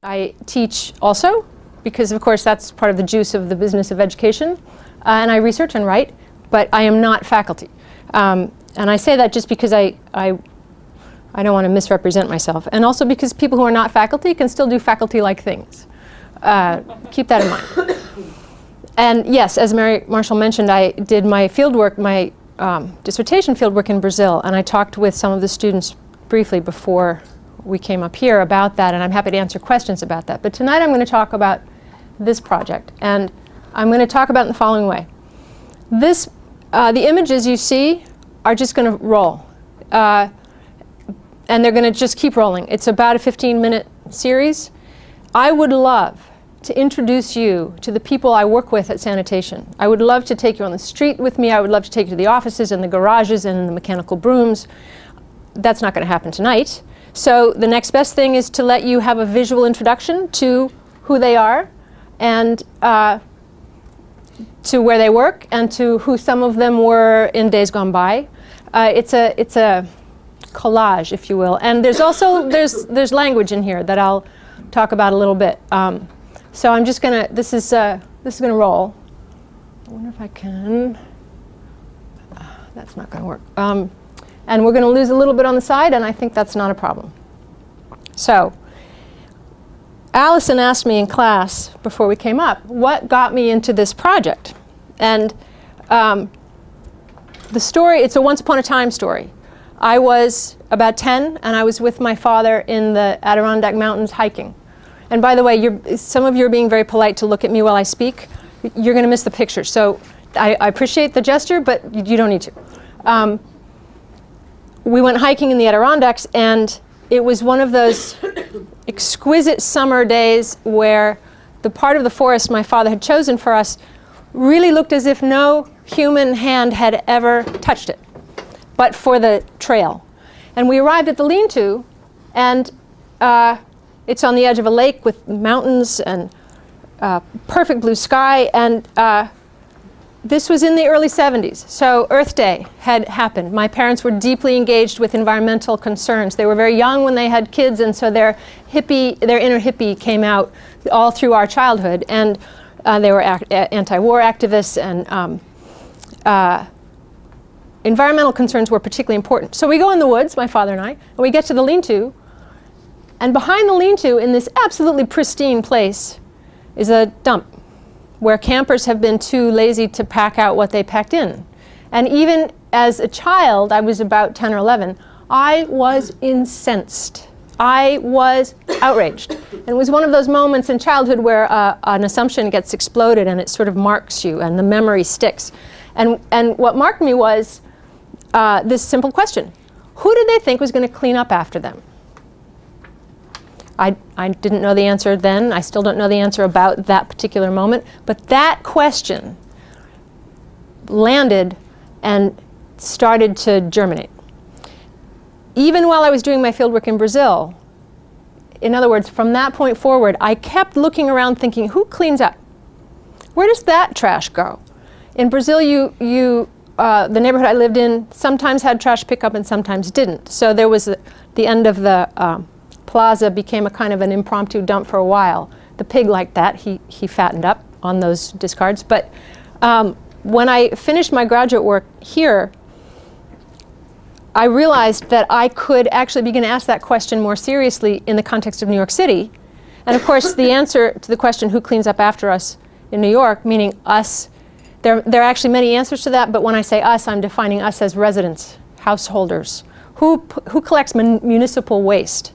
I teach also, because of course that's part of the juice of the business of education, and I research and write, but I am not faculty. And I say that just because I don't want to misrepresent myself, and also because people who are not faculty can still do faculty-like things. Keep that in mind. And yes, as Mary Marshall mentioned, I did my fieldwork, my dissertation fieldwork in Brazil, and I talked with some of the students briefly before we came up here about that, and I'm happy to answer questions about that. But tonight I'm going to talk about this project, and I'm going to talk about it in the following way. The images you see are just going to roll, and they're going to just keep rolling. It's about a 15-minute series. I would love to introduce you to the people I work with at Sanitation. I would love to take you on the street with me. I would love to take you to the offices and the garages and the mechanical brooms. That's not going to happen tonight. So the next best thing is to let you have a visual introduction to who they are and to where they work and to who some of them were in days gone by. It's a collage, if you will. And there's also there's language in here that I'll talk about a little bit. So I'm just gonna this is gonna roll. I wonder if I can. That's not gonna work. And we're going to lose a little bit on the side, and I think that's not a problem. So Allison asked me in class before we came up, what got me into this project? And the story, it's a once upon a time story. I was about 10, and I was with my father in the Adirondack Mountains hiking. And by the way, some of you are being very polite to look at me while I speak. You're going to miss the picture. So I appreciate the gesture, but you don't need to. We went hiking in the Adirondacks, and it was one of those exquisite summer days where the part of the forest my father had chosen for us really looked as if no human hand had ever touched it, but for the trail. And we arrived at the lean-to, and it's on the edge of a lake with mountains and perfect blue sky, and this was in the early 70s, so Earth Day had happened. My parents were deeply engaged with environmental concerns. They were very young when they had kids, and so their inner hippie came out all through our childhood. And they were anti-war activists, and environmental concerns were particularly important. So we go in the woods, my father and I, and we get to the lean-to, and behind the lean-to, in this absolutely pristine place, is a dump, where campers have been too lazy to pack out what they packed in. And even as a child, I was about 10 or 11, I was incensed. I was outraged. And it was one of those moments in childhood where an assumption gets exploded and it sort of marks you and the memory sticks. And what marked me was this simple question. Who did they think was going to clean up after them? I didn't know the answer then. I still don't know the answer about that particular moment. But that question landed and started to germinate. Even while I was doing my fieldwork in Brazil, in other words, from that point forward, I kept looking around thinking, who cleans up? Where does that trash go? In Brazil, the neighborhood I lived in sometimes had trash pickup and sometimes didn't. So there was the end of the plaza became a kind of an impromptu dump for a while. The pig liked that. He fattened up on those discards. But when I finished my graduate work here, I realized that I could actually begin to ask that question more seriously in the context of New York City. And of course, the answer to the question, who cleans up after us in New York, meaning us, there are actually many answers to that, but when I say us, I'm defining us as residents, householders. Who collects municipal waste?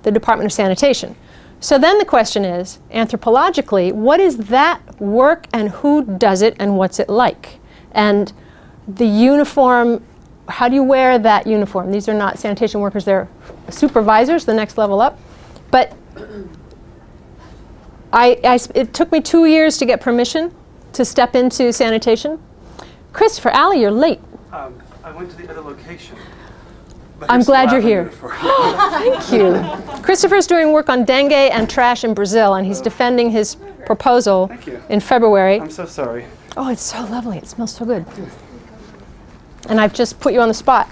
The Department of Sanitation. So then the question is, anthropologically, what is that work and who does it and what's it like? And the uniform, how do you wear that uniform? These are not sanitation workers, they're supervisors, the next level up. But it took me 2 years to get permission to step into sanitation. Christopher, Allie, you're late. I went to the other location. I'm glad you're here. Thank you. Christopher's doing work on dengue and trash in Brazil, and he's defending his proposal in February. I'm so sorry. Oh, it's so lovely. It smells so good. And I've just put you on the spot.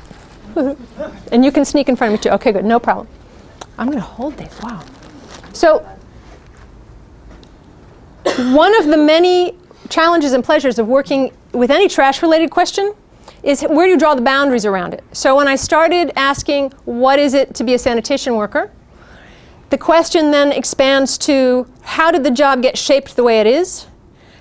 And you can sneak in front of me, too. OK, good. No problem. I'm going to hold these. Wow. So One of the many challenges and pleasures of working with any trash-related question is where do you draw the boundaries around it? So when I started asking, what is it to be a sanitation worker? The question then expands to, how did the job get shaped the way it is?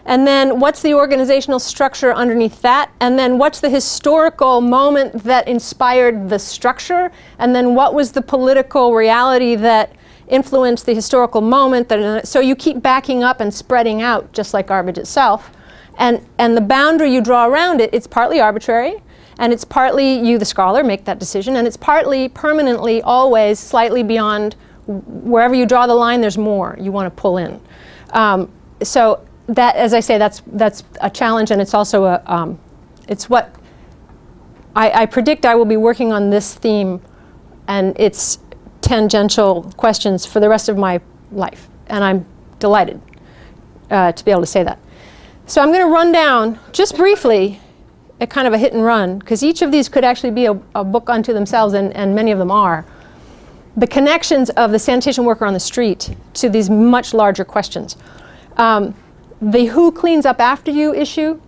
And then what's the organizational structure underneath that? And then what's the historical moment that inspired the structure? And then what was the political reality that influenced the historical moment? So you keep backing up and spreading out, just like garbage itself. And the boundary you draw around it, it's partly arbitrary, and it's partly you, the scholar, make that decision, and it's partly permanently, always, slightly beyond. Wherever you draw the line, there's more you want to pull in. So that, as I say, that's a challenge, and it's also a, it's what I predict I will be working on this theme and its tangential questions for the rest of my life, and I'm delighted to be able to say that. So I'm going to run down, just briefly, a kind of a hit and run, because each of these could actually be a book unto themselves, and many of them are. The connections of the sanitation worker on the street to these much larger questions. The who cleans up after you issue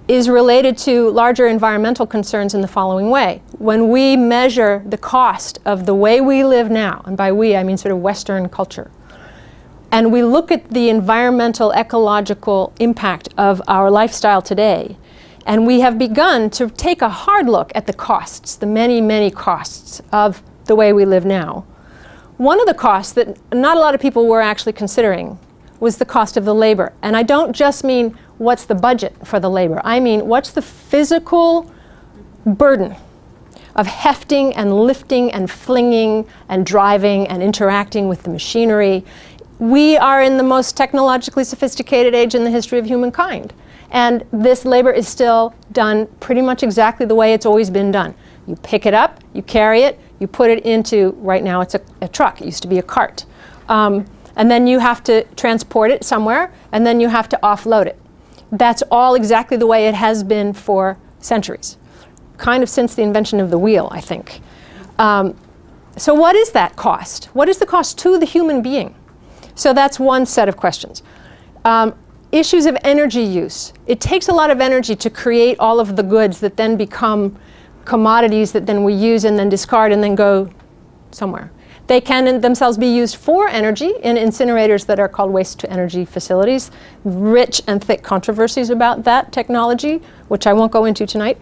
is related to larger environmental concerns in the following way. When we measure the cost of the way we live now, and by we I mean sort of Western culture, and we look at the environmental, ecological impact of our lifestyle today, and we have begun to take a hard look at the costs, the many, many costs of the way we live now. One of the costs that not a lot of people were actually considering was the cost of the labor. And I don't just mean what's the budget for the labor. I mean what's the physical burden of hefting and lifting and flinging and driving and interacting with the machinery. We are in the most technologically sophisticated age in the history of humankind. And this labor is still done pretty much exactly the way it's always been done. You pick it up, you carry it, you put it into, right now it's a truck, it used to be a cart. And then you have to transport it somewhere, and then you have to offload it. That's all exactly the way it has been for centuries, kind of since the invention of the wheel, I think. So what is that cost? What is the cost to the human being? So that's one set of questions. Issues of energy use. It takes a lot of energy to create all of the goods that then become commodities that then we use and then discard and then go somewhere. They can themselves be used for energy in incinerators that are called waste-to-energy facilities. Rich and thick controversies about that technology, which I won't go into tonight.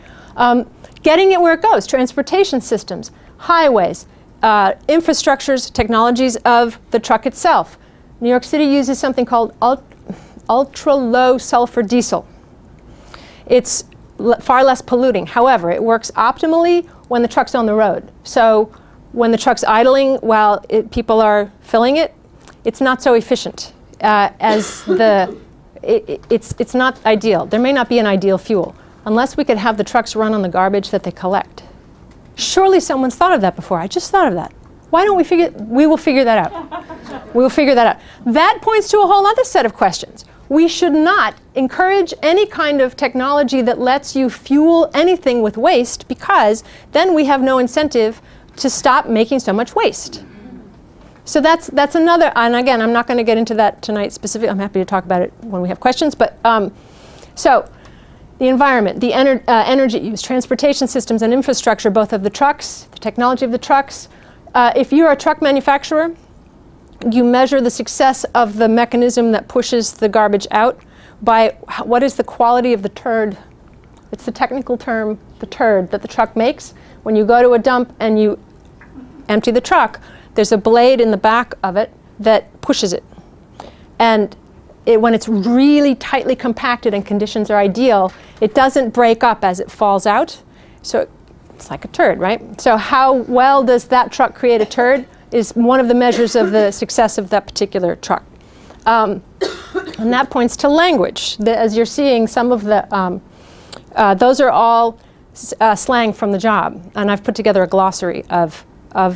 Getting it where it goes, transportation systems, highways, infrastructures, technologies of the truck itself. New York City uses something called ultra-low sulfur diesel. It's far less polluting. However, it works optimally when the truck's on the road. So when the truck's idling while people are filling it, it's not so efficient as it's not ideal. There may not be an ideal fuel unless we could have the trucks run on the garbage that they collect. Surely someone's thought of that before. I just thought of that. Why don't we will figure that out. We will figure that out. That points to a whole other set of questions. We should not encourage any kind of technology that lets you fuel anything with waste, because then we have no incentive to stop making so much waste. So that's another, and again, I'm not going to get into that tonight specifically. I'm happy to talk about it when we have questions. But so the environment, the energy use, transportation systems and infrastructure, both of the trucks, the technology of the trucks. If you're a truck manufacturer, you measure the success of the mechanism that pushes the garbage out by what is the quality of the turd. It's the technical term, the turd that the truck makes. When you go to a dump and you empty the truck, there's a blade in the back of it that pushes it. And when it's really tightly compacted and conditions are ideal, it doesn't break up as it falls out. So it's like a turd, right? So how well does that truck create a turd is one of the measures of the success of that particular truck. And that points to language. As you're seeing, some of the, those are all slang from the job. And I've put together a glossary of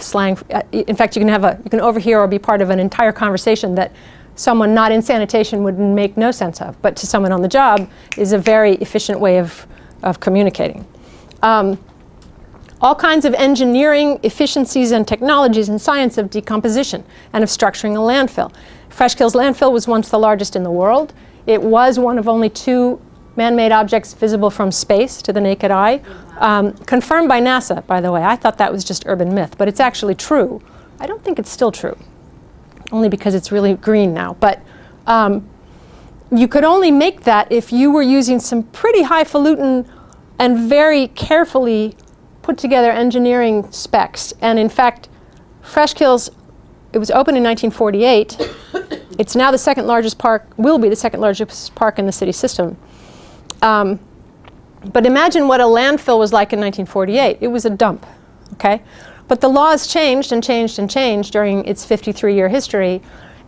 slang. In fact, you can overhear or be part of an entire conversation that someone not in sanitation would make no sense of, but to someone on the job is a very efficient way of communicating. all kinds of engineering efficiencies and technologies and science of decomposition and of structuring a landfill. Freshkills landfill was once the largest in the world. It was one of only 2 man-made objects visible from space to the naked eye. Confirmed by NASA, by the way. I thought that was just urban myth, but it's actually true. I don't think it's still true, only because it's really green now. But you could only make that if you were using some pretty highfalutin and very carefully put together engineering specs. And in fact, Freshkills, it was opened in 1948. It's now the 2nd largest park, will be the 2nd largest park in the city system. But imagine what a landfill was like in 1948. It was a dump, okay? But the laws changed and changed and changed during its 53-year history.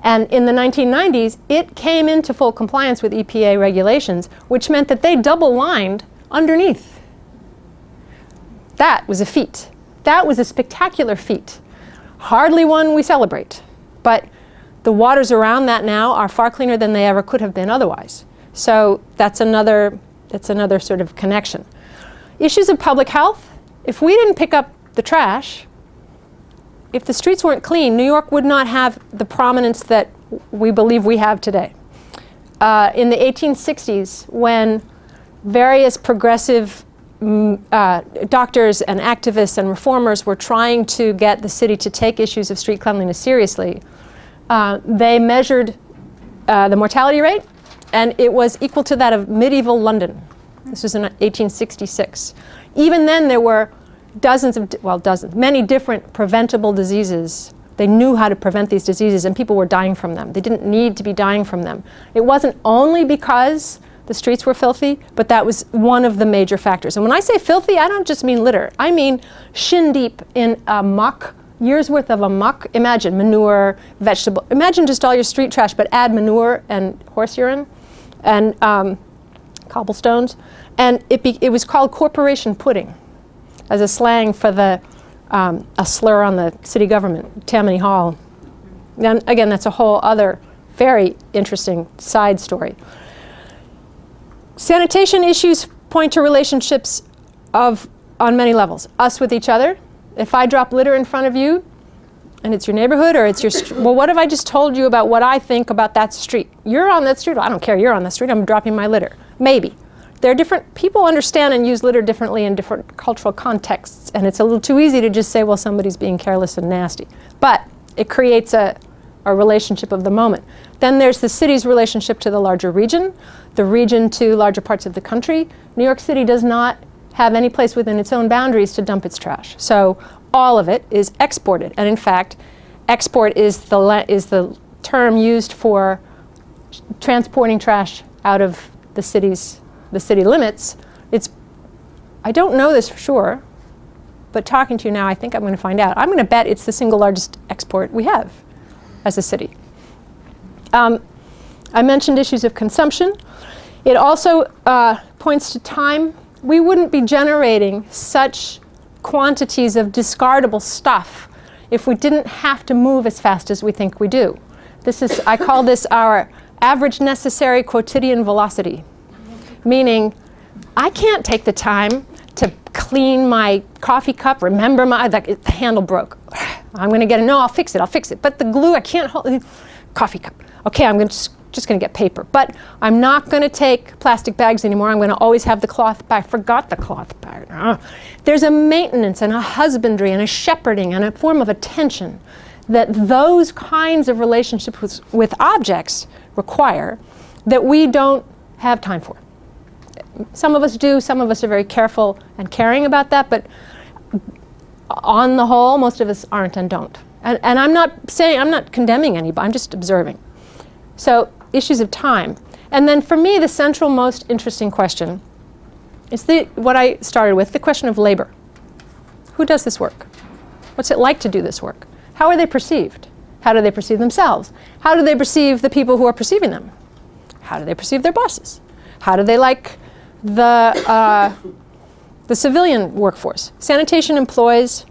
And in the 1990s, it came into full compliance with EPA regulations, which meant that they double-lined underneath. That was a feat. That was a spectacular feat. Hardly one we celebrate. But the waters around that now are far cleaner than they ever could have been otherwise. So that's another sort of connection. Issues of public health. If we didn't pick up the trash, if the streets weren't clean, New York would not have the prominence that we believe we have today. In the 1860s, when various progressive doctors and activists and reformers were trying to get the city to take issues of street cleanliness seriously, they measured the mortality rate, and it was equal to that of medieval London. This was in 1866. Even then, there were many different preventable diseases. They knew how to prevent these diseases, and people were dying from them. They didn't need to be dying from them. It wasn't only because the streets were filthy, but that was one of the major factors. And when I say filthy, I don't just mean litter. I mean shin deep in muck, years worth of muck. Imagine manure, vegetable. Imagine just all your street trash, but add manure and horse urine and cobblestones. And it was called corporation pudding, as a slang for a slur on the city government, Tammany Hall. And again, that's a whole other very interesting side story. Sanitation issues point to relationships on many levels. Us with each other. If I drop litter in front of you, and it's your neighborhood, or it's your well, what if I just told you about what I think about that street? You're on that street. Well, I don't care. You're on that street. I'm dropping my litter. Maybe. There are different, people understand and use litter differently in different cultural contexts, and it's a little too easy to just say, well, somebody's being careless and nasty. But it creates a relationship of the moment. Then there's the city's relationship to the larger region, the region to larger parts of the country. New York City does not have any place within its own boundaries to dump its trash. So all of it is exported. And in fact, export is the term used for transporting trash out of the city limits. I don't know this for sure, but talking to you now, I think I'm going to find out. I'm going to bet it's the single largest export we have as a city. I mentioned issues of consumption. It also points to time. We wouldn't be generating such quantities of discardable stuff if we didn't have to move as fast as we think we do. I call this our average necessary quotidian velocity. Meaning, I can't take the time to clean my coffee cup, remember the handle broke. I'm going to get it, no, I'll fix it. But the glue, I can't hold, coffee cup. Okay, I'm just going to get paper. But I'm not going to take plastic bags anymore. I'm going to always have the cloth bag. I forgot the cloth bag. There's a maintenance and a husbandry and a shepherding and a form of attention that those kinds of relationships with objects require that we don't have time for. Some of us do, some of us are very careful and caring about that, but on the whole, most of us aren't and don't. And I'm not condemning anybody, I'm just observing. So, issues of time. And then for me, the central most interesting question is what I started with, the question of labor. Who does this work? What's it like to do this work? How are they perceived? How do they perceive themselves? How do they perceive the people who are perceiving them? How do they perceive their bosses? How do they like the civilian workforce? Sanitation employs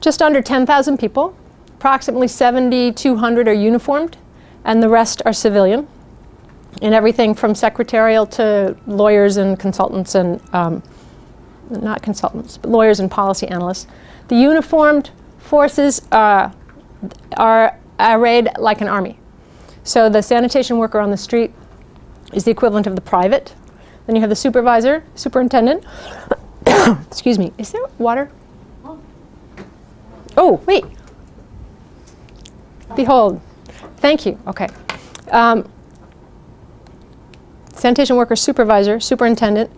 just under 10,000 people. Approximately 7,200 are uniformed, and the rest are civilian, in everything from secretarial to lawyers and consultants and not consultants, but lawyers and policy analysts. The uniformed forces are arrayed like an army. So the sanitation worker on the street is the equivalent of the private. Then you have the supervisor, superintendent. Excuse me, is there water? Oh, wait. Behold. Thank you. Okay. Sanitation worker, supervisor, superintendent.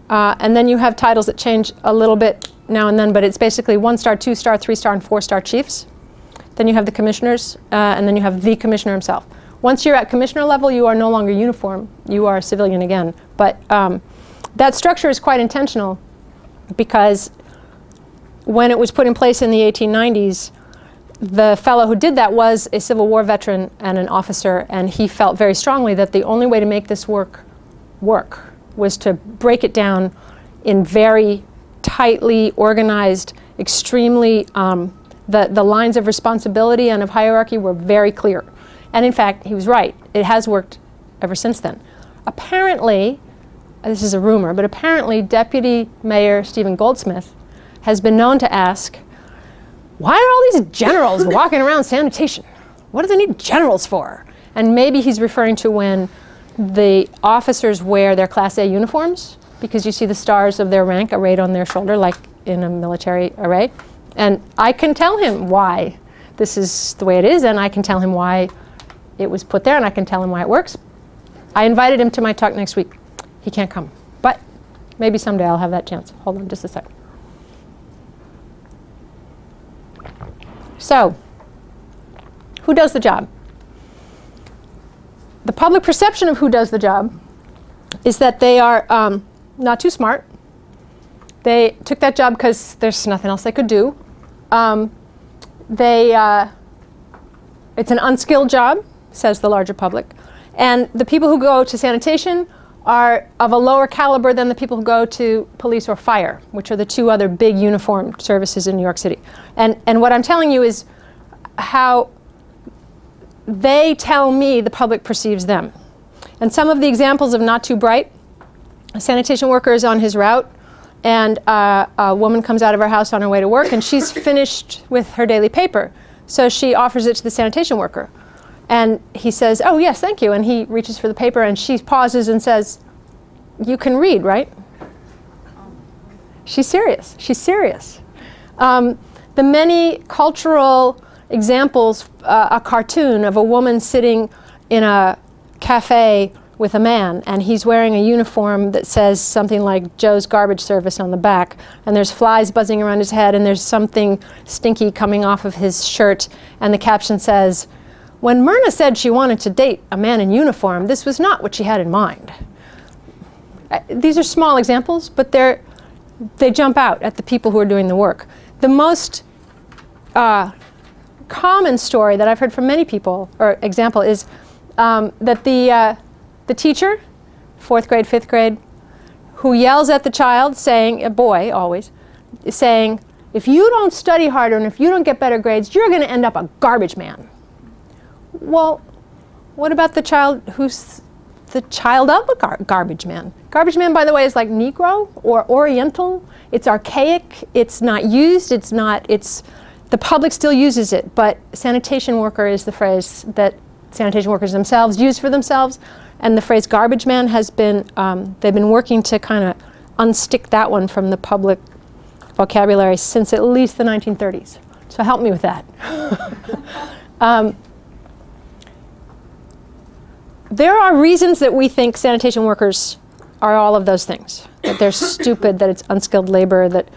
And then you have titles that change a little bit now and then, but it's basically 1-star, 2-star, 3-star, and 4-star chiefs. Then you have the commissioners, and then you have the commissioner himself. Once you're at commissioner level, you are no longer uniform. You are a civilian again. But that structure is quite intentional because when it was put in place in the 1890s, the fellow who did that was a Civil War veteran and an officer, and he felt very strongly that the only way to make this work was to break it down in very tightly organized, extremely, the lines of responsibility and of hierarchy were very clear. And in fact, he was right. It has worked ever since then. Apparently, this is a rumor, but apparently Deputy Mayor Stephen Goldsmith has been known to ask, why are all these generals walking around sanitation? What do they need generals for? And maybe he's referring to when the officers wear their Class A uniforms, because you see the stars of their rank arrayed on their shoulder like in a military array. And I can tell him why this is the way it is, and I can tell him why it was put there, and I can tell him why it works. I invited him to my talk next week. He can't come, but maybe someday I'll have that chance. Hold on just a second. So, who does the job? The public perception of who does the job is that they are not too smart. They took that job because there's nothing else they could do. It's an unskilled job, says the larger public. And the people who go to sanitation are of a lower caliber than the people who go to police or fire, which are the two other big uniformed services in New York City. And what I'm telling you is how they tell me the public perceives them. And some of the examples of not too bright, a sanitation worker is on his route, and a woman comes out of her house on her way to work, and she's finished with her daily paper. So she offers it to the sanitation worker. And he says, oh, yes, thank you. And he reaches for the paper, and she pauses and says, you can read, right? She's serious. She's serious. The many cultural examples, a cartoon of a woman sitting in a cafe with a man, and he's wearing a uniform that says something like Joe's Garbage Service on the back, and there's flies buzzing around his head, and there's something stinky coming off of his shirt, and the caption says, when Myrna said she wanted to date a man in uniform, this was not what she had in mind. These are small examples, but they jump out at the people who are doing the work. The most common story that I've heard from many people, or example, is that the teacher, 4th grade, 5th grade, who yells at the child saying, a boy always, saying, if you don't study harder and if you don't get better grades, you're going to end up a garbage man. Well, what about the child who's the child of a garbage man? Garbage man, by the way, is like Negro or Oriental. It's archaic. It's not used. The public still uses it, but sanitation worker is the phrase that sanitation workers themselves use for themselves. And the phrase garbage man has been, they've been working to kind of unstick that one from the public vocabulary since at least the 1930s. So help me with that. There are reasons that we think sanitation workers are all of those things. That they're stupid, that it's unskilled labor, that...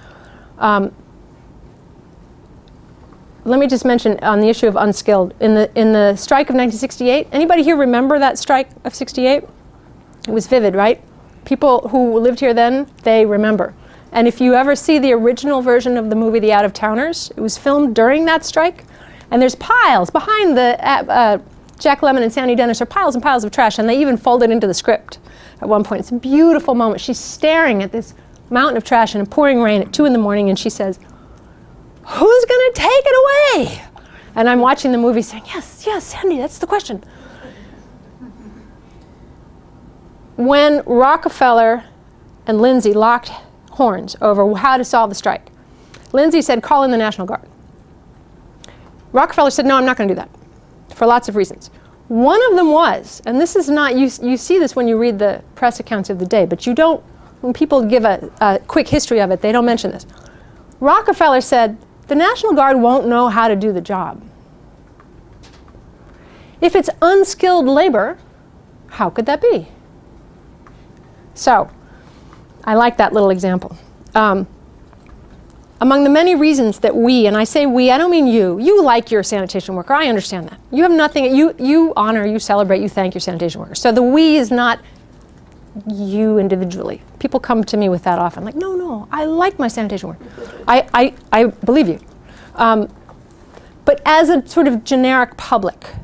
let me just mention on the issue of unskilled. In the strike of 1968, anybody here remember that strike of 68? It was vivid, right? People who lived here then, they remember. And if you ever see the original version of the movie The Out-of-Towners, it was filmed during that strike. And there's piles behind the Jack Lemmon and Sandy Dennis are piles and piles of trash, and they even fold it into the script at one point. It's a beautiful moment. She's staring at this mountain of trash in a pouring rain at 2 in the morning, and she says, who's going to take it away? And I'm watching the movie saying, yes, yes, Sandy, that's the question. When Rockefeller and Lindsay locked horns over how to solve the strike. Lindsay said, call in the National Guard. Rockefeller said, no, I'm not going to do that, for lots of reasons. One of them was, and this is not, you see this when you read the press accounts of the day, but you don't, when people give a quick history of it, they don't mention this. Rockefeller said, the National Guard won't know how to do the job. If it's unskilled labor, how could that be? So, I like that little example. Among the many reasons that we, and I say we, I don't mean you like your sanitation worker, I understand that. You have nothing, you honor, you celebrate, you thank your sanitation worker. So the we is not you individually. People come to me with that often, like, no, I like my sanitation worker. I believe you. But as a sort of generic public,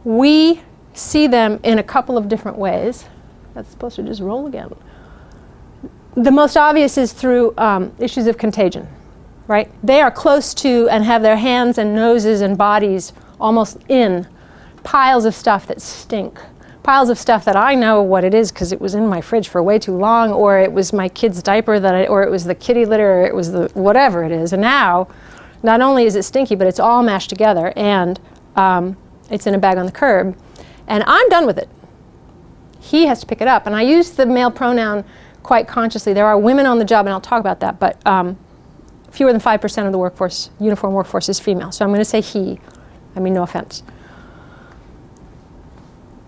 we see them in a couple of different ways. That's supposed to just roll again. The most obvious is through issues of contagion, right? They are close to and have their hands and noses and bodies almost in piles of stuff that stink. Piles of stuff that I know what it is because it was in my fridge for way too long, or it was my kid's diaper that or it was the kitty litter, or it was the whatever it is. And now, not only is it stinky, but it's all mashed together, and it's in a bag on the curb. And I'm done with it. He has to pick it up. And I use the male pronoun quite consciously. There are women on the job, and I'll talk about that, but fewer than 5% of the workforce, uniform workforce, is female. So I'm going to say he. I mean, no offense.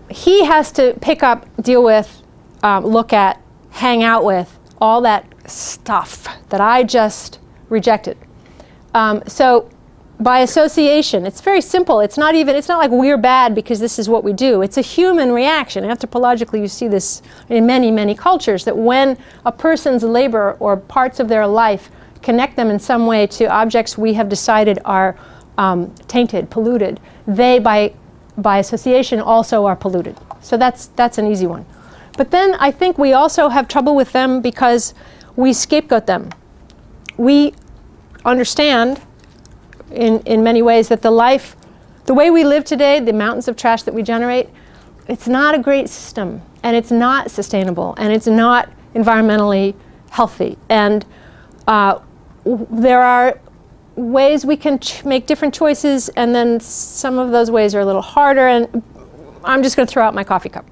He has to pick up, deal with, look at, hang out with all that stuff that I just rejected. So by association, it's very simple. It's not like we're bad because this is what we do. It's a human reaction. Anthropologically, you see this in many, many cultures, that when a person's labor or parts of their life connect them in some way to objects we have decided are tainted, polluted, they, by association, also are polluted. So that's an easy one. But then I think we also have trouble with them because we scapegoat them. We understand in many ways that the way we live today, the mountains of trash that we generate, it's not a great system, and it's not sustainable, and it's not environmentally healthy. And there are ways we can make different choices, and then some of those ways are a little harder, and I'm just going to throw out my coffee cup.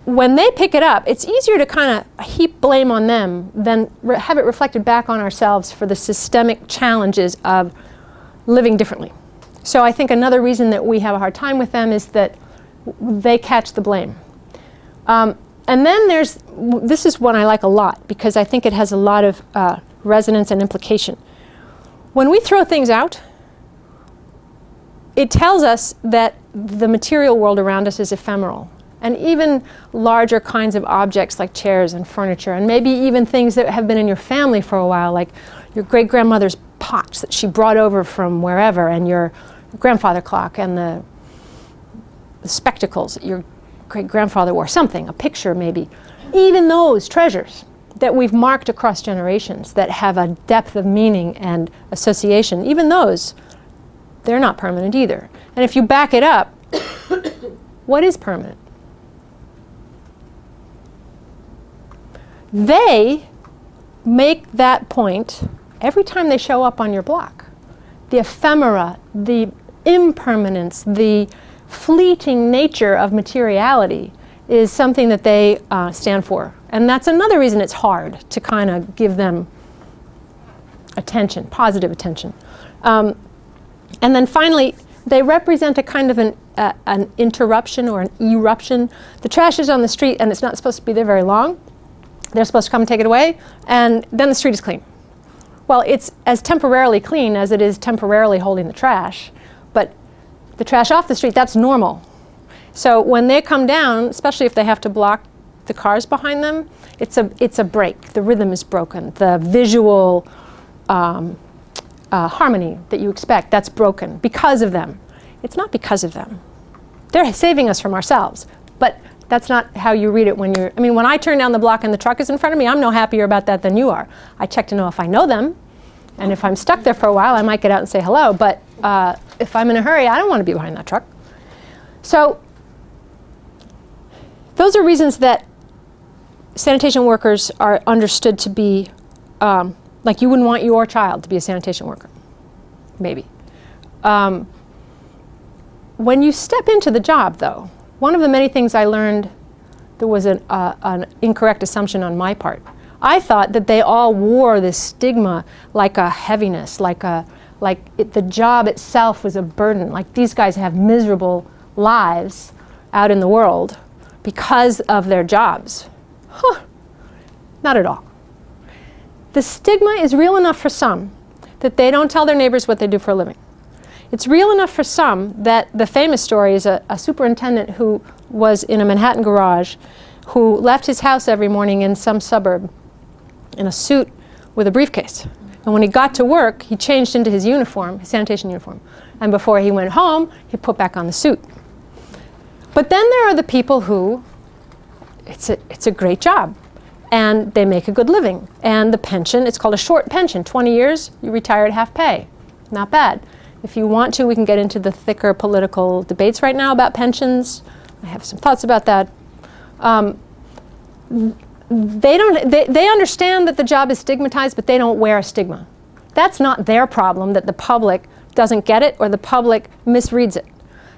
When they pick it up, it's easier to kind of heap blame on them than have it reflected back on ourselves for the systemic challenges of living differently. So I think another reason that we have a hard time with them is that they catch the blame. And then this is one I like a lot because I think it has a lot of resonance and implication. When we throw things out, it tells us that the material world around us is ephemeral. And even larger kinds of objects like chairs and furniture, and maybe even things that have been in your family for a while, like your great-grandmother's pots that she brought over from wherever, and your grandfather clock, and the spectacles that your great-grandfather wore, something, a picture maybe. Even those treasures that we've marked across generations that have a depth of meaning and association, even those, they're not permanent either. And if you back it up, what is permanent? They make that point every time they show up on your block. The ephemera, the impermanence, the fleeting nature of materiality is something that they stand for. And that's another reason it's hard to kind of give them attention, positive attention. And then finally, they represent a kind of an interruption or an eruption. The trash is on the street and it's not supposed to be there very long. They're supposed to come and take it away, and then the street is clean. Well, it's as temporarily clean as it is temporarily holding the trash, but the trash off the street, that's normal. So when they come down, especially if they have to block the cars behind them, it's a break. The rhythm is broken. The visual harmony that you expect, that's broken because of them. It's not because of them. They're saving us from ourselves, but that's not how you read it when you're, I mean, when I turn down the block and the truck is in front of me, I'm no happier about that than you are. I check to know if I know them, and if I'm stuck there for a while, I might get out and say hello, but if I'm in a hurry, I don't want to be behind that truck. So those are reasons that sanitation workers are understood to be, like you wouldn't want your child to be a sanitation worker, maybe. When you step into the job, though, one of the many things I learned, there was an incorrect assumption on my part. I thought that they all wore this stigma like a heaviness, the job itself was a burden, like these guys have miserable lives out in the world because of their jobs. Huh. Not at all. The stigma is real enough for some that they don't tell their neighbors what they do for a living. It's real enough for some that the famous story is a superintendent who was in a Manhattan garage who left his house every morning in some suburb in a suit with a briefcase. And when he got to work, he changed into his uniform, his sanitation uniform. And before he went home, he put back on the suit. But then there are the people who, it's a great job. And they make a good living. And the pension, it's called a short pension. 20 years, you retire at half pay. Not bad. If you want to, we can get into the thicker political debates right now about pensions. I have some thoughts about that. They understand that the job is stigmatized, but they don't wear a stigma. That's not their problem that the public doesn't get it or the public misreads it.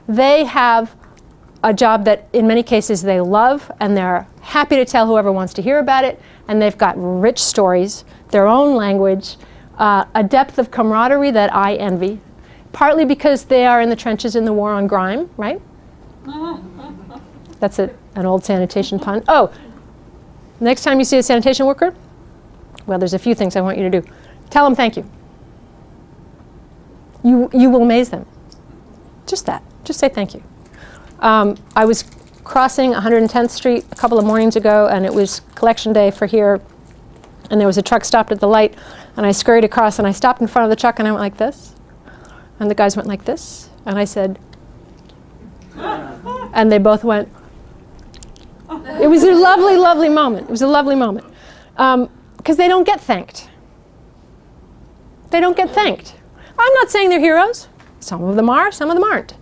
They have a job that in many cases they love, and they're happy to tell whoever wants to hear about it, and they've got rich stories, their own language, a depth of camaraderie that I envy, partly because they are in the trenches in the war on grime, right? That's an old sanitation pun. Oh, next time you see a sanitation worker, well, there's a few things I want you to do. Tell them thank you. You will amaze them. Just that. Just say thank you. I was crossing 110th Street a couple of mornings ago, and it was collection day for here, and there was a truck stopped at the light, and I scurried across, and I stopped in front of the truck, and I went like this, and the guys went like this, and I said, and they both went. It was a lovely, lovely moment. It was a lovely moment. Because they don't get thanked. They don't get thanked. I'm not saying they're heroes. Some of them are, some of them aren't.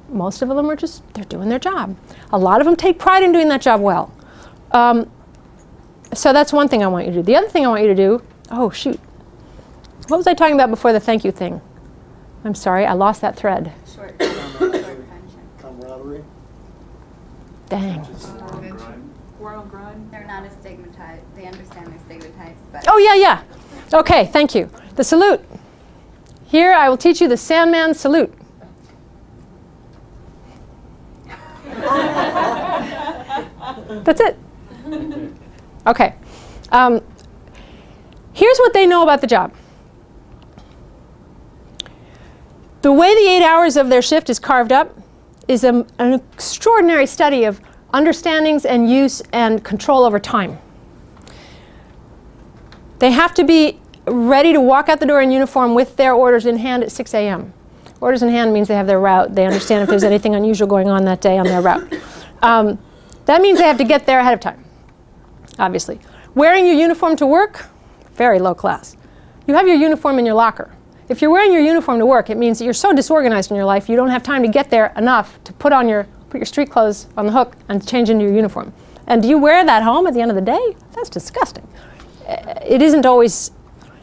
Most of them are just, they're doing their job. A lot of them take pride in doing that job well. So that's one thing I want you to do. The other thing I want you to do, oh shoot. What was I talking about before the thank you thing? I'm sorry, I lost that thread. Short pension. Camaraderie. Dang. They're not as stigmatized. They understand they're stigmatized, but Oh yeah. Okay, thank you. The salute. Here I will teach you the Sandman salute. That's it. Okay. Here's what they know about the job. The way the 8 hours of their shift is carved up is an extraordinary study of understandings and use and control over time. They have to be ready to walk out the door in uniform with their orders in hand at 6 a.m. Orders in hand means they have their route. They understand if there's anything unusual going on that day on their route. That means they have to get there ahead of time, obviously. Wearing your uniform to work, very low class. You have your uniform in your locker. If you're wearing your uniform to work, it means that you're so disorganized in your life you don't have time to get there enough to put your street clothes on the hook and change into your uniform. And do you wear that home at the end of the day? That's disgusting. It isn't always,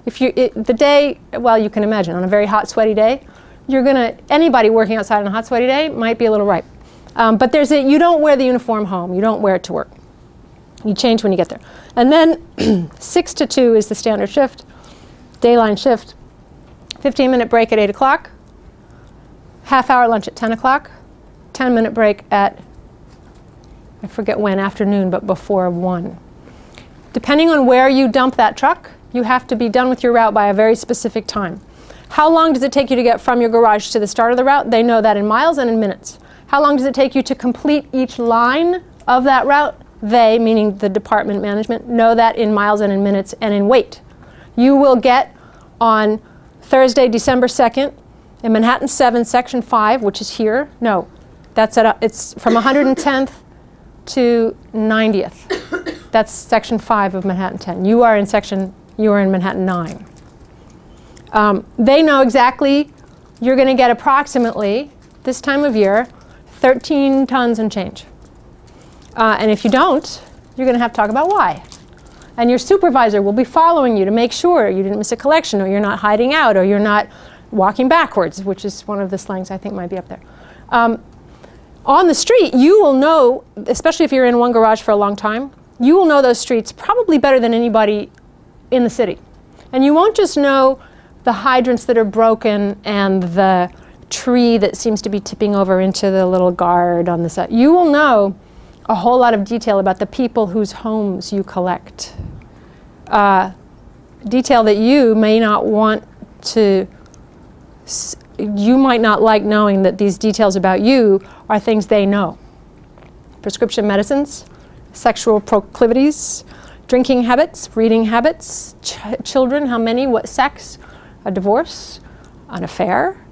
the day, well, you can imagine, on a very hot, sweaty day, anybody working outside on a hot, sweaty day might be a little ripe. But you don't wear the uniform home. You don't wear it to work. You change when you get there. And then 6 to 2 is the standard shift, dayline shift. 15-minute break at 8 o'clock, half-hour lunch at 10 o'clock, 10-minute break at, I forget when, afternoon, but before 1. Depending on where you dump that truck, you have to be done with your route by a very specific time. How long does it take you to get from your garage to the start of the route? They know that in miles and in minutes. How long does it take you to complete each line of that route? They, meaning the department management, know that in miles and in minutes and in weight. You will get on Thursday, December 2nd, in Manhattan 7, Section 5, which is here. No, it's from 110th to 90th. That's Section 5 of Manhattan 10. You are in Manhattan 9. They know exactly you're going to get approximately, this time of year, 13 tons and change. And if you don't, You're going to have to talk about why. And your supervisor will be following you to make sure you didn't miss a collection, or you're not hiding out, or you're not walking backwards, which is one of the slangs I think might be up there. On the street, you will know, especially if you're in one garage for a long time, you will know those streets probably better than anybody in the city. And you won't just know the hydrants that are broken and the tree that seems to be tipping over into the little guard on the side. You will know a whole lot of detail about the people whose homes you collect. Detail that you may not want to, you might not like knowing that these details about you are things they know. Prescription medicines, sexual proclivities, drinking habits, reading habits, children, how many, what sex, a divorce, an affair.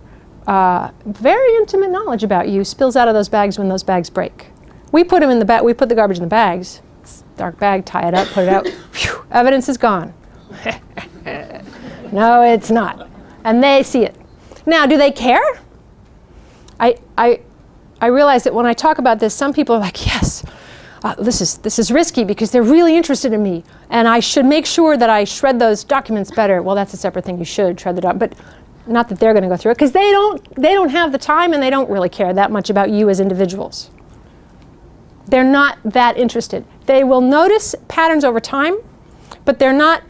Very intimate knowledge about you spills out of those bags when those bags break. We put them in the bag. We put the garbage in the bags. It's a dark bag, tie it up, put it out. Whew, evidence is gone. No, it's not. And they see it. Now, do they care? I realize that when I talk about this, some people are like, yes, this is risky because they're really interested in me, and I should make sure that I shred those documents better. Well, that's a separate thing. You should shred the document, but not that they're going to go through it, because they don't have the time, and they don't really care that much about you as individuals. They're not that interested. They will notice patterns over time, but they're not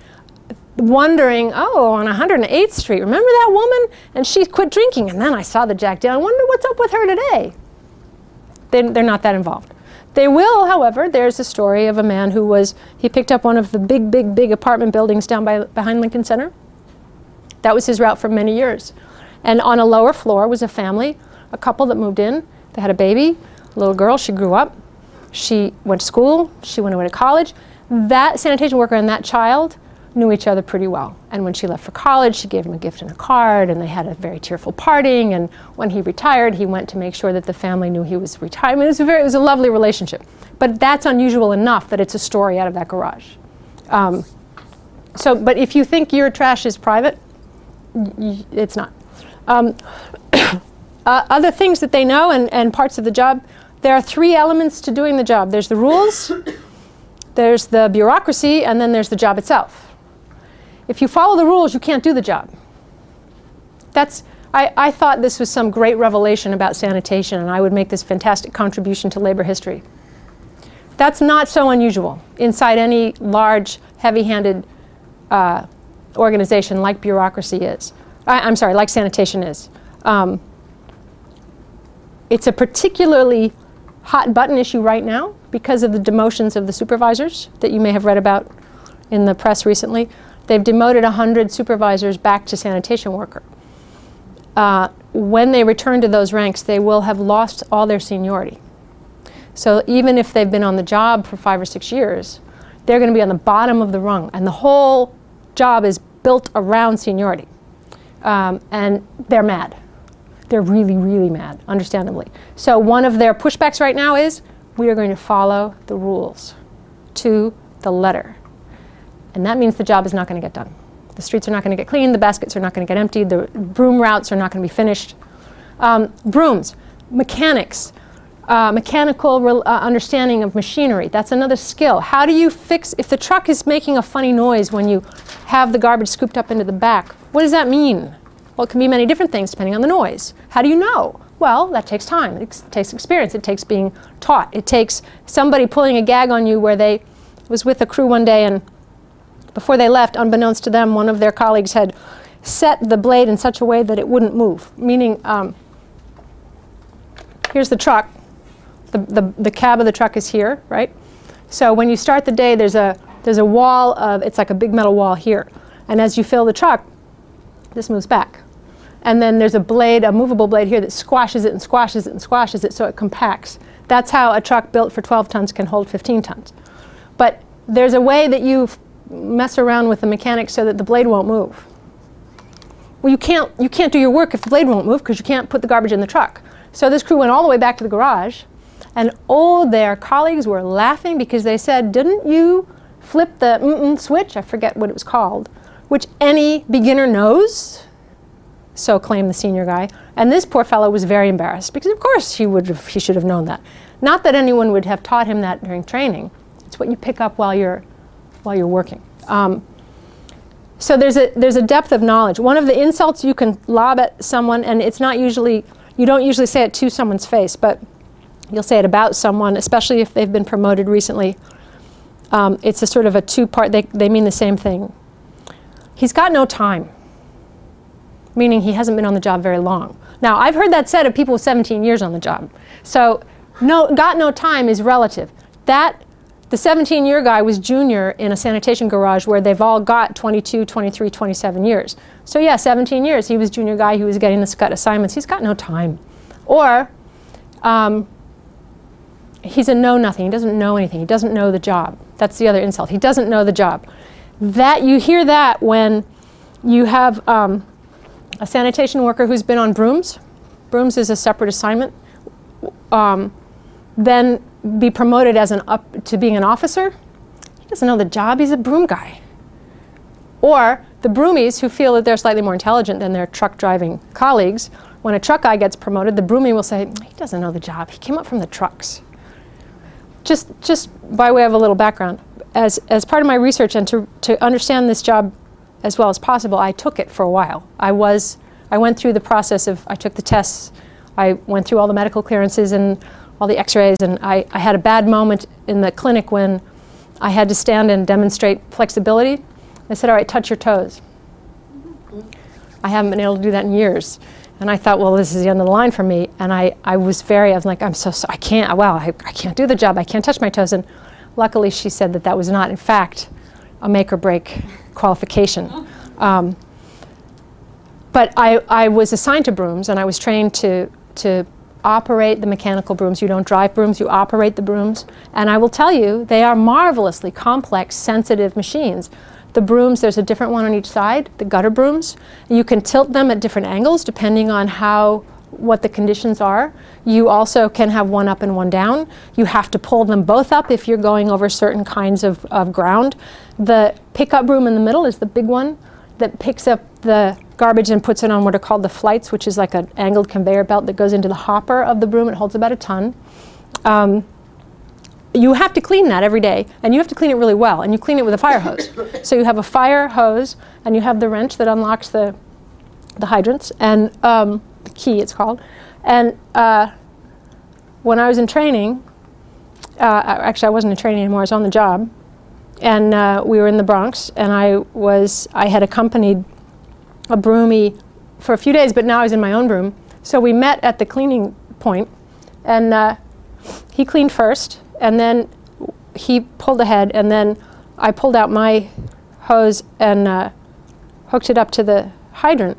wondering, oh, on 108th Street, remember that woman? And she quit drinking, and then I saw the Jack Daniels. I wonder what's up with her today. They're not that involved. They will, however, there's a story of a man who he picked up one of the big apartment buildings down behind Lincoln Center. That was his route for many years. And on a lower floor was a family, a couple that moved in. They had a baby, a little girl. She grew up. She went to school. She went away to college. That sanitation worker and that child knew each other pretty well. And when she left for college, she gave him a gift and a card, and they had a very tearful parting. And when he retired, he went to make sure that the family knew he was retired. I mean, it was a lovely relationship. But that's unusual enough that it's a story out of that garage. But if you think your trash is private, it's not. Other things that they know and parts of the job, there are 3 elements to doing the job. There's the rules, there's the bureaucracy, and then there's the job itself. If you follow the rules, you can't do the job. I thought this was some great revelation about sanitation, and I would make this fantastic contribution to labor history. That's not so unusual inside any large, heavy-handed organization like bureaucracy is. I'm sorry, like sanitation is. It's a particularly hot-button issue right now because of the demotions of the supervisors that you may have read about in the press recently. They've demoted 100 supervisors back to sanitation worker. When they return to those ranks, they will have lost all their seniority. So even if they've been on the job for 5 or 6 years, they're going to be on the bottom of the rung, and the whole job is built around seniority. And they're mad. They're really, really mad, understandably. So one of their pushbacks right now is, we are going to follow the rules to the letter. And that means the job is not going to get done. The streets are not going to get cleaned, the baskets are not going to get emptied, the broom routes are not going to be finished. Brooms, mechanics, mechanical understanding of machinery, that's another skill. How do you fix, if the truck is making a funny noise when you have the garbage scooped up into the back, what does that mean? Well, it can be many different things depending on the noise. How do you know? Well, that takes time, it takes experience, it takes being taught. It takes somebody pulling a gag on you where they was with a crew one day, and before they left, unbeknownst to them, one of their colleagues had set the blade in such a way that it wouldn't move. Meaning, here's the truck. The cab of the truck is here, right? So when you start the day, there's a wall of, it's like a big metal wall here. And as you fill the truck, this moves back. And then there's a blade, a movable blade here that squashes it and squashes it and squashes it so it compacts. That's how a truck built for 12 tons can hold 15 tons. But there's a way that you mess around with the mechanics so that the blade won't move. Well, you can't do your work if the blade won't move because you can't put the garbage in the truck. So this crew went all the way back to the garage, and all their colleagues were laughing because they said, didn't you flip the switch? I forget what it was called, which any beginner knows. So claimed the senior guy. And this poor fellow was very embarrassed because of course he should have known that. Not that anyone would have taught him that during training. It's what you pick up while you're working. So there's a depth of knowledge. One of the insults you can lob at someone, and it's not usually, you don't usually say it to someone's face, but you'll say it about someone, especially if they've been promoted recently. It's a sort of a two-part, they mean the same thing. He's got no time, meaning he hasn't been on the job very long. Now, I've heard that said of people with 17 years on the job. So got no time is relative. The 17-year guy was junior in a sanitation garage where they've all got 22, 23, 27 years. So yeah, 17 years, he was junior guy who was getting the scut assignments. He's got no time. Or he's a know-nothing. He doesn't know anything. He doesn't know the job. That's the other insult. He doesn't know the job. You hear that when you have a sanitation worker who's been on brooms. Brooms is a separate assignment. Then be promoted as to being an officer. He doesn't know the job. He's a broom guy. Or the broomies who feel that they're slightly more intelligent than their truck driving colleagues. When a truck guy gets promoted, the broomie will say, he doesn't know the job. He came up from the trucks. Just by way of a little background, as part of my research and to understand this job as well as possible, I took it for a while. I went through the process of, I took the tests, I went through all the medical clearances and all the x-rays, and I had a bad moment in the clinic when I had to stand and demonstrate flexibility. I said, all right, touch your toes. I haven't been able to do that in years. And I thought, well, this is the end of the line for me. And I was like, I'm so sorry, I can't do the job. I can't touch my toes. And luckily, she said that was not, in fact, a make or break qualification. But I was assigned to brooms, and I was trained to operate the mechanical brooms. You don't drive brooms, you operate the brooms. And I will tell you, they are marvelously complex, sensitive machines. The brooms, there's a different one on each side, the gutter brooms. You can tilt them at different angles depending on what the conditions are. You also can have one up and one down. You have to pull them both up if you're going over certain kinds of ground. The pickup broom in the middle is the big one that picks up the garbage and puts it on what are called the flights, which is like an angled conveyor belt that goes into the hopper of the broom. It holds about a ton. You have to clean that every day, and you have to clean it really well, and you clean it with a fire hose. So you have a fire hose, and you have the wrench that unlocks the hydrants, and the key it's called. And when I was in training, actually I wasn't in training anymore, I was on the job, and we were in the Bronx, and I had accompanied a broomie for a few days, but now I was in my own broom. So we met at the cleaning point, and he cleaned first, and then he pulled ahead, and then I pulled out my hose and hooked it up to the hydrant.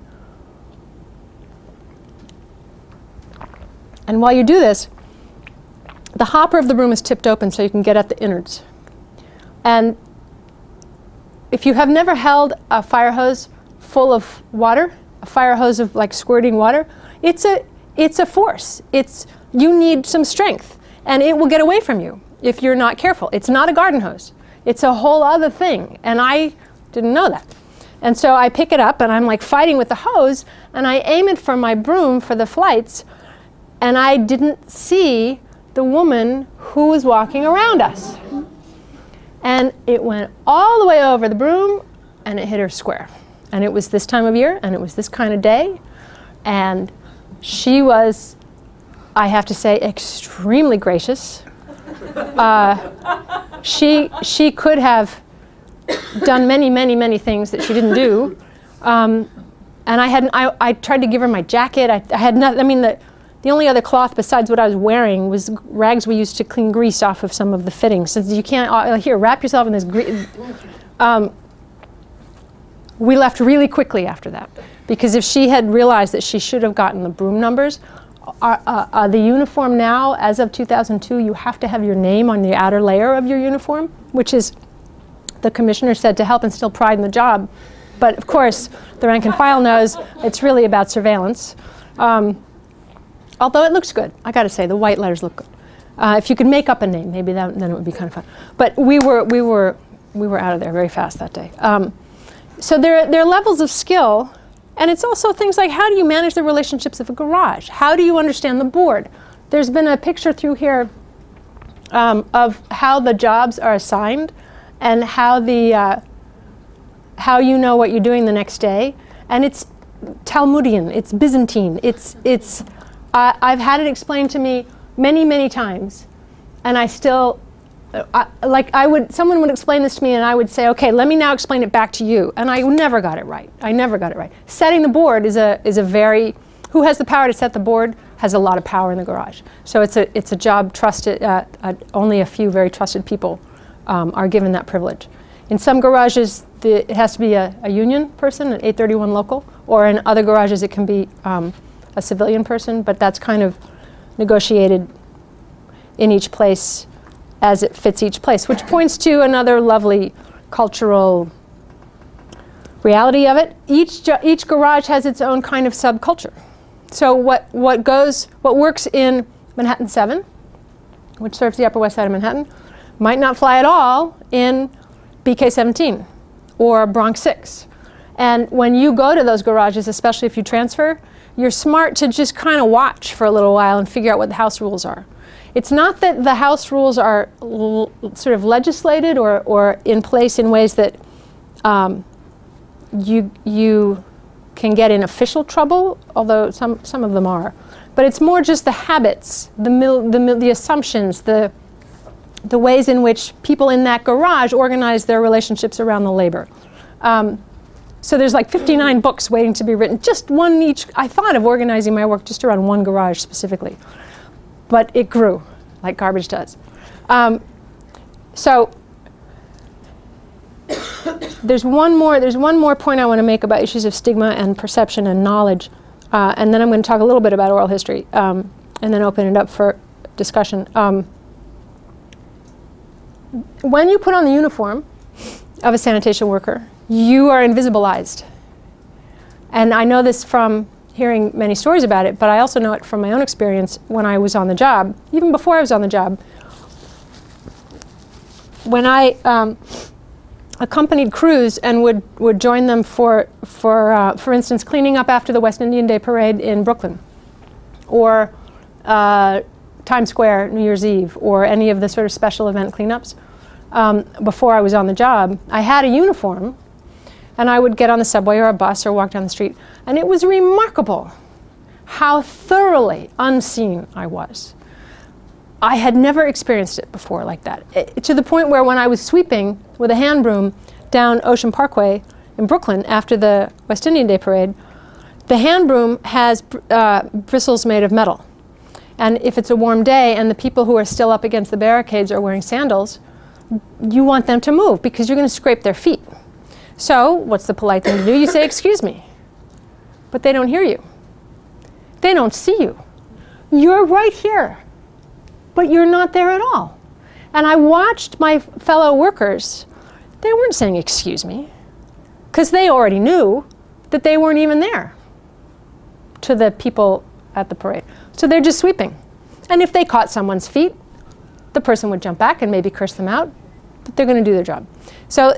And while you do this, the hopper of the broom is tipped open so you can get at the innards. And if you have never held a fire hose full of water, a fire hose of like squirting water, it's a force. You need some strength, and it will get away from you if you're not careful. It's not a garden hose. It's a whole other thing, and I didn't know that. And so I pick it up, and I'm like fighting with the hose, and I aim it for my broom for the flights, and I didn't see the woman who was walking around us. And it went all the way over the broom, and it hit her square. And it was this time of year, and it was this kind of day, and she was, I have to say, extremely gracious. She could have done many, many, many things that she didn't do. And I tried to give her my jacket. I had nothing. I mean, the only other cloth besides what I was wearing was rags we used to clean grease off of some of the fittings. Since you can't, here, wrap yourself in this grease. We left really quickly after that, because if she had realized that she should have gotten the broom numbers, the uniform now, as of 2002, you have to have your name on the outer layer of your uniform, which is, the commissioner said, to help instill pride in the job. But of course, the rank and file knows it's really about surveillance. Although it looks good, I got to say, the white letters look good. If you could make up a name, maybe then it would be kind of fun. But we were out of there very fast that day. So there are levels of skill. And it's also things like, how do you manage the relationships of a garage? How do you understand the board? There's been a picture through here of how the jobs are assigned and how you know what you're doing the next day. And it's Talmudian, it's Byzantine, I've had it explained to me many, many times, and I still, someone would explain this to me and I would say, okay, let me now explain it back to you. And I never got it right. I never got it right. Setting the board is a very, who has the power to set the board has a lot of power in the garage. So it's a job trusted, only a few very trusted people are given that privilege. In some garages, it has to be a union person, an 831 local, or in other garages it can be a civilian person, but that's kind of negotiated in each place as it fits each place, which points to another lovely cultural reality of it. Each garage has its own kind of subculture. So what works in Manhattan 7, which serves the Upper West Side of Manhattan, might not fly at all in BK 17 or Bronx 6. And when you go to those garages, especially if you transfer, you're smart to just kind of watch for a little while and figure out what the house rules are. It's not that the house rules are sort of legislated or in place in ways that you can get in official trouble, although some of them are. But it's more just the habits, the assumptions, the ways in which people in that garage organize their relationships around the labor. So there's like 59 books waiting to be written, just one each. I thought of organizing my work just around one garage specifically, but it grew like garbage does. So there's one more point I want to make about issues of stigma and perception and knowledge, and then I'm going to talk a little bit about oral history, and then open it up for discussion. When you put on the uniform of a sanitation worker, you are invisibilized. And I know this from hearing many stories about it, but I also know it from my own experience when I was on the job, even before I was on the job. When I accompanied crews and would join them for instance, cleaning up after the West Indian Day Parade in Brooklyn, or Times Square, New Year's Eve, or any of the sort of special event cleanups, before I was on the job, I had a uniform, and I would get on the subway or a bus or walk down the street, and it was remarkable how thoroughly unseen I was. I had never experienced it before like that, to the point where when I was sweeping with a hand broom down Ocean Parkway in Brooklyn after the West Indian Day Parade, the hand broom has bristles made of metal. And if it's a warm day and the people who are still up against the barricades are wearing sandals, you want them to move because you're going to scrape their feet. So what's the polite thing to do? You say, excuse me. But they don't hear you. They don't see you. You're right here, but you're not there at all. And I watched my fellow workers. They weren't saying, excuse me, because they already knew that they weren't even there to the people at the parade. So they're just sweeping. And if they caught someone's feet, the person would jump back and maybe curse them out, but they're going to do their job. So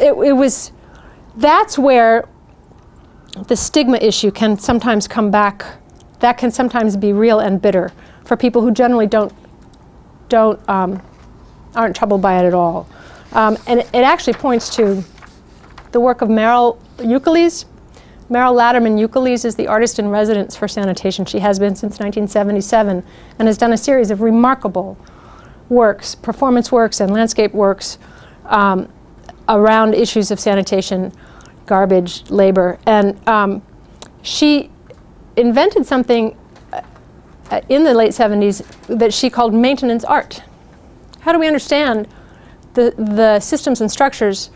that's where the stigma issue can sometimes come back. That can sometimes be real and bitter for people who generally aren't troubled by it at all. And it actually points to the work of Meryl Euclides. Meryl Latterman Euclides is the artist in residence for sanitation. She has been since 1977 and has done a series of remarkable works, performance works and landscape works around issues of sanitation, garbage, labor. And she invented something in the late 70s that she called maintenance art. How do we understand the systems and structures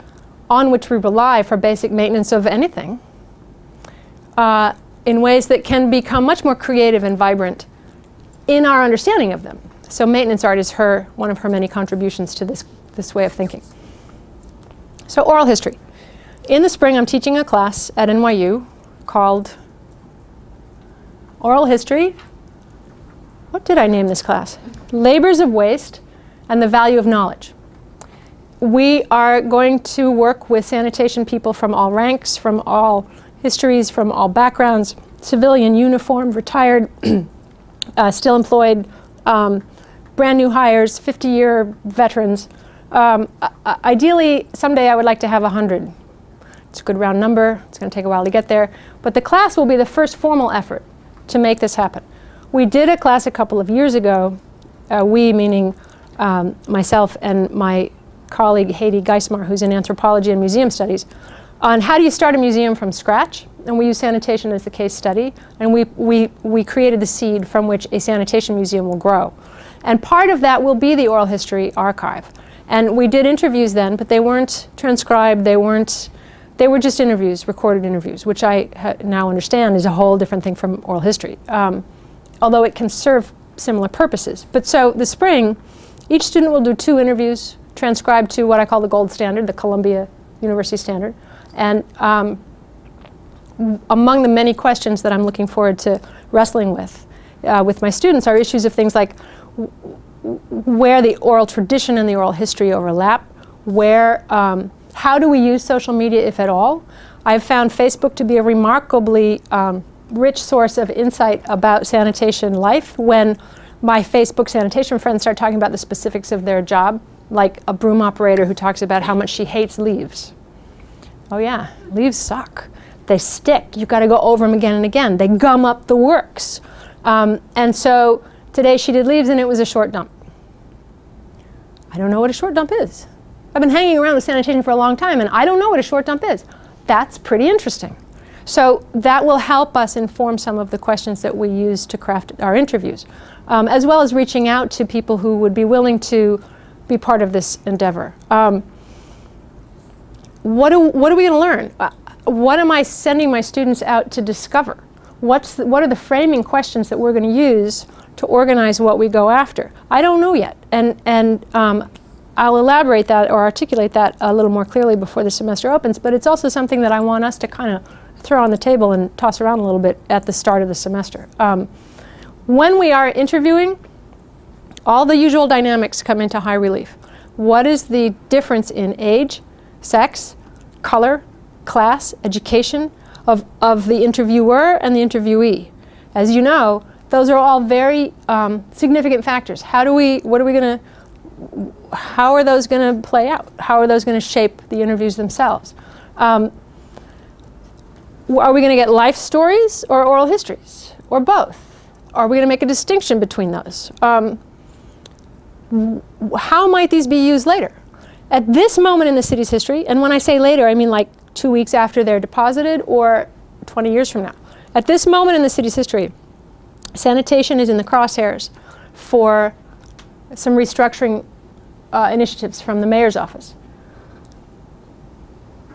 on which we rely for basic maintenance of anything in ways that can become much more creative and vibrant in our understanding of them? So maintenance art is one of her many contributions to this way of thinking. So oral history. In the spring, I'm teaching a class at NYU called Oral History. What did I name this class? Labors of Waste and the Value of Knowledge. We are going to work with sanitation people from all ranks, from all histories, from all backgrounds, civilian, uniformed, retired, still employed, brand new hires, 50-year veterans. Ideally, someday I would like to have 100. It's a good round number. It's going to take a while to get there. But the class will be the first formal effort to make this happen. We did a class a couple of years ago, we meaning myself and my colleague Heidi Geismar, who's in anthropology and museum studies, on how do you start a museum from scratch. And we use sanitation as the case study. And we created the seed from which a sanitation museum will grow. And part of that will be the oral history archive. And we did interviews then, but they weren't transcribed. They were just interviews, recorded interviews, which I now understand is a whole different thing from oral history, although it can serve similar purposes. But so this spring, each student will do 2 interviews, transcribed to what I call the gold standard, the Columbia University standard. And among the many questions that I'm looking forward to wrestling with my students are issues of things like where the oral tradition and the oral history overlap, where, how do we use social media, if at all? I've found Facebook to be a remarkably rich source of insight about sanitation life when my Facebook sanitation friends start talking about the specifics of their job, like a broom operator who talks about how much she hates leaves. Oh yeah, leaves suck. They stick. You've got to go over them again and again. They gum up the works. And so today she did leaves and it was a short dump. I don't know what a short dump is. I've been hanging around with sanitation for a long time and I don't know what a short dump is. That's pretty interesting. So that will help us inform some of the questions that we use to craft our interviews, as well as reaching out to people who would be willing to be part of this endeavor. What are we going to learn? What am I sending my students out to discover? What are the framing questions that we're going to use to organize what we go after? I don't know yet, and I'll elaborate that or articulate that a little more clearly before the semester opens, but it's also something that I want us to kind of throw on the table and toss around a little bit at the start of the semester. When we are interviewing, all the usual dynamics come into high relief. What is the difference in age, sex, color, class, education of the interviewer and the interviewee? As you know, those are all very significant factors. How are those going to play out? How are those going to shape the interviews themselves? Are we going to get life stories or oral histories, or both? Are we going to make a distinction between those? How might these be used later? At this moment in the city's history, and when I say later, I mean like 2 weeks after they're deposited or 20 years from now. At this moment in the city's history, sanitation is in the crosshairs for some restructuring initiatives from the mayor's office.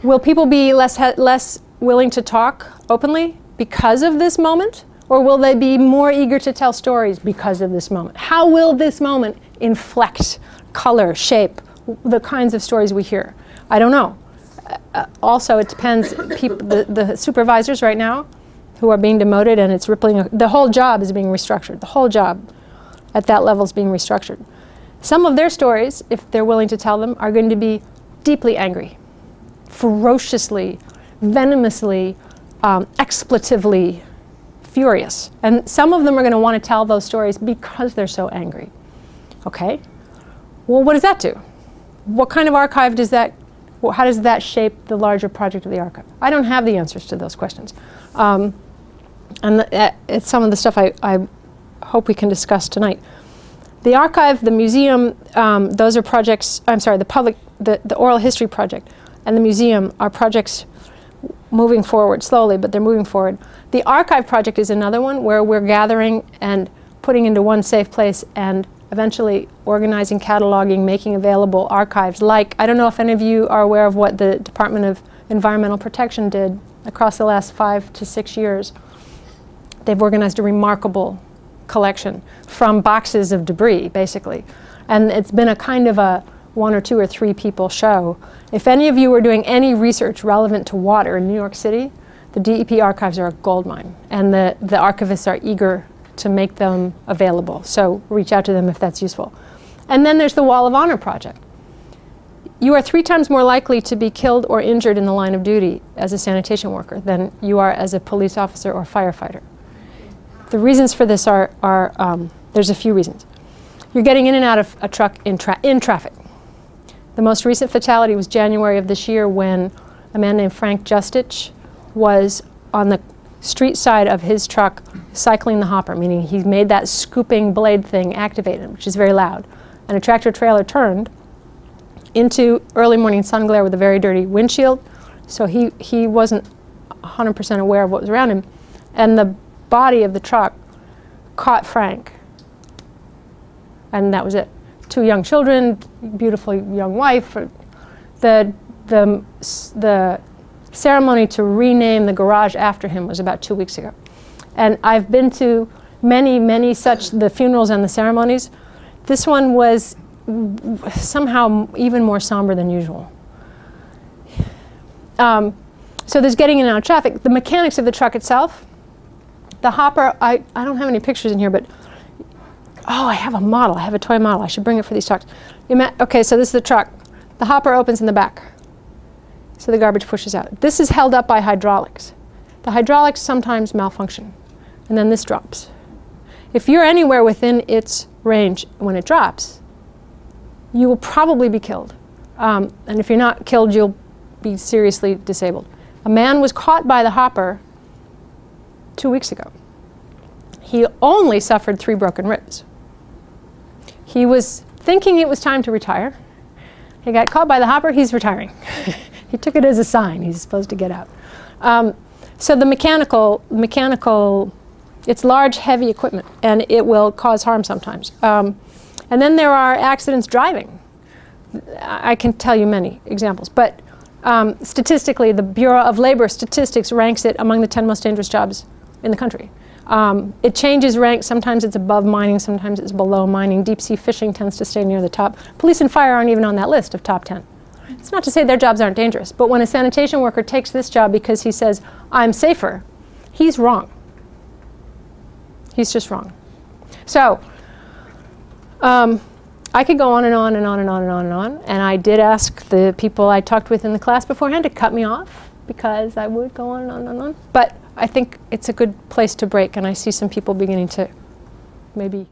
Will people be less willing to talk openly because of this moment? Or will they be more eager to tell stories because of this moment? How will this moment inflect, color, shape the kinds of stories we hear? I don't know. Also, it depends. The supervisors right now who are being demoted and it's rippling, the whole job is being restructured. The whole job at that level is being restructured. Some of their stories, if they're willing to tell them, are going to be deeply angry, ferociously, venomously, expletively furious. And some of them are going to want to tell those stories because they're so angry. Okay? Well, what does that do? What kind of archive does that, how does that shape the larger project of the archive? I don't have the answers to those questions. And it's some of the stuff I hope we can discuss tonight. The archive, the museum, those are projects, I'm sorry, the oral history project and the museum are projects moving forward slowly, but they're moving forward. The archive project is another one where we're gathering and putting into one safe place and eventually organizing, cataloging, making available archives like, I don't know if any of you are aware of what the Department of Environmental Protection did across the last 5 to 6 years. They've organized a remarkable collection from boxes of debris, basically. And it's been a kind of a 1 or 2 or 3 people show. If any of you are doing any research relevant to water in New York City, the DEP archives are a goldmine, and the archivists are eager to make them available. So reach out to them if that's useful. And then there's the Wall of Honor project. You are 3 times more likely to be killed or injured in the line of duty as a sanitation worker than you are as a police officer or firefighter. The reasons for this are there's a few reasons. You're getting in and out of a truck in traffic. The most recent fatality was January of this year when a man named Frank Justich was on the street side of his truck cycling the hopper, meaning he made that scooping blade thing activated, which is very loud. And a tractor trailer turned into early morning sun glare with a very dirty windshield, so he wasn't 100% aware of what was around him. And the body of the truck caught Frank. And that was it. 2 young children, beautiful young wife. The ceremony to rename the garage after him was about 2 weeks ago. And I've been to many, many such, the funerals and the ceremonies. This one was somehow even more somber than usual. So there's getting in and out of traffic. The mechanics of the truck itself, the hopper, I don't have any pictures in here, but oh, I have a model. I have a toy model. I should bring it for these talks. Okay, so this is the truck. The hopper opens in the back, so the garbage pushes out. This is held up by hydraulics. The hydraulics sometimes malfunction, and then this drops. If you're anywhere within its range when it drops, you will probably be killed. And if you're not killed, you'll be seriously disabled. A man was caught by the hopper 2 weeks ago. He only suffered 3 broken ribs. He was thinking it was time to retire. He got caught by the hopper, he's retiring. He took it as a sign, he's supposed to get out. So the mechanical, it's large, heavy equipment, and it will cause harm sometimes. And then there are accidents driving. I can tell you many examples, but statistically, the Bureau of Labor Statistics ranks it among the 10 most dangerous jobs in the country. It changes rank. Sometimes it's above mining, sometimes it's below mining. Deep sea fishing tends to stay near the top. Police and fire aren't even on that list of top 10. It's not to say their jobs aren't dangerous, but when a sanitation worker takes this job because he says, I'm safer, he's wrong. He's just wrong. So, I could go on and on and on and on and on and on, and I did ask the people I talked with in the class beforehand to cut me off because I would go on and on and on. But I think it's a good place to break, and I see some people beginning to maybe